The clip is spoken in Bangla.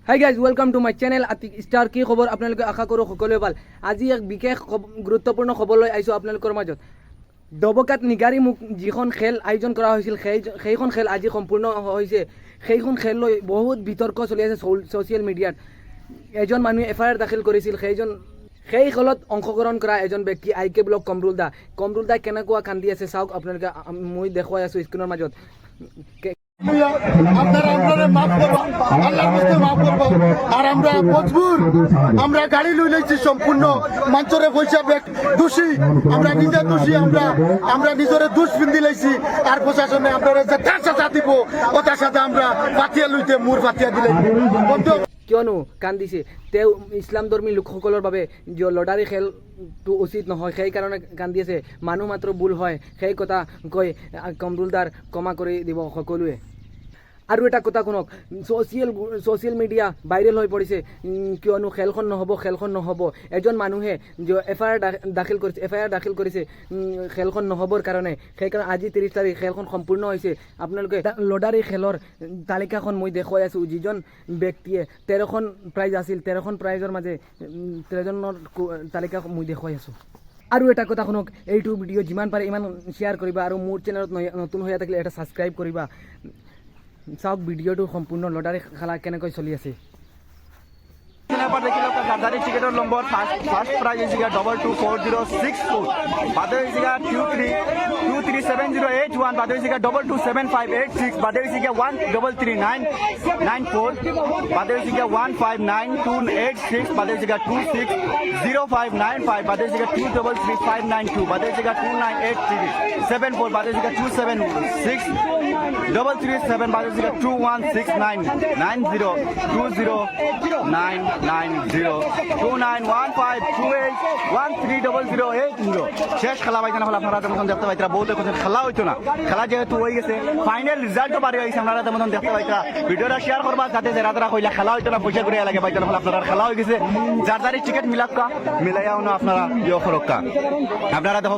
High guys, welcome to my channel Atik star. কি খবৰ আপোনালোকে? আশা কৰোঁ সকলোৱে ভাল। আজি এক বিশেষ গুৰুত্বপূৰ্ণ খবৰ লৈ আহিছোঁ আপোনালোকৰ মাজত। দবকাত নিগাৰী মুখ যিখন খেল আয়োজন কৰা হৈছিল সেইখন খেল আজি সম্পূৰ্ণ হৈছে। সেইখন খেল লৈ বহুত বিতৰ্ক চলি আছে ছ'চিয়েল মিডিয়াত। এজন মানুহে FIR দাখিল কৰিছিল। সেই খেলত অংশগ্ৰহণ কৰা এজন ব্যক্তি IK ব্লক কমৰুল দা কেনেকুৱা কান্দি আছে চাওক আপোনালোকে। মই দেখুৱাই আছোঁ স্ক্ৰীনৰ মাজত। আমরা গাড়ি লই লাইছি সম্পূর্ণ মঞ্চরে পয়সা দোষী আমরা নিজে দোষী আমরা নিজরে দোষ পিন্দি লাইছি আর প্রশাসনে আপনারা যে সাজা দিব ওটার সাথে আমরা পাতিয়া লইতে মূর পাতিয়া দিলে কিয়নো কান্দিছে তেওঁ ইছলাম ধৰ্মী লোকসকলৰ বাবে লটাৰী খেলটো উচিত নহয়, সেইকাৰণে কান্দি আছে। মানুহ মাত্ৰ ভুল হয়, সেই কথা কৈ কমৰুলদাৰ ক্ষমা কৰি দিব সকলোৱে। আৰু এটা কথা শুনক, ছ'চিয়েল মিডিয়া ভাইৰেল হৈ পৰিছে কিয়নো খেলখন নহ'ব। এজন মানুহে FIR দাখিল কৰিছে খেলখন নহ'বৰ কাৰণে। সেইকাৰণে আজি 30 তাৰিখ খেলখন সম্পূৰ্ণ হৈছে। আপোনালোকে লটাৰী খেলৰ তালিকাখন মই দেখুৱাই আছোঁ। যিজন ব্যক্তিয়ে 13খন প্ৰাইজ আছিল, 13খন প্ৰাইজৰ মাজে 13জনৰ তালিকা মই দেখুৱাই আছোঁ। আৰু এটা কথা শুনক, এইটো ভিডিঅ' যিমান পাৰে ইমান শ্বেয়াৰ কৰিবা আৰু মোৰ চেনেলত নতুন হৈ থাকিলে এটা ছাবস্ক্ৰাইব কৰিবা। চাওক ভিডিঅ'টো সম্পূৰ্ণ লটাৰী খেলা কেনেকৈ চলি আছে। গাড়ি টিকেটের নম্বর ফার্স্ট প্রাইজ হয়েছে 224064, বাদে হয়েছে 237081, বাদে হয়েছে 227586, বাদে হয়েছে 133994, বাদে হয়েছে 159286, বাদে হয়েছে 260595, বাদে হয়েছে 233592, বাদে হয়েছে 298374, বাদে হয়েছে 2763337, বাদে হয়েছে 2169902915281300। শেষ খেলা পাইছে না হলে আপনারা তেমন দেখতে পাইতরা। বহুত খেলা হইতো না, খেলা যেহেতু হয়ে গেছে ফাইনাল রেজাল্টও বাড়ি হয়েছে। আপনারা তেমন দেখতে পাইতরা। ভিডিওটা শেয়ার করবা যাতে যারা কইলা খেলা হইতো না পয়সা করে লাগে পাইতো না হলে আপনারা খেলা হয়ে গেছে। যার টিকিট মিলাইয়া আপনারা ইয়ে করক্কা আপনারা দেখো।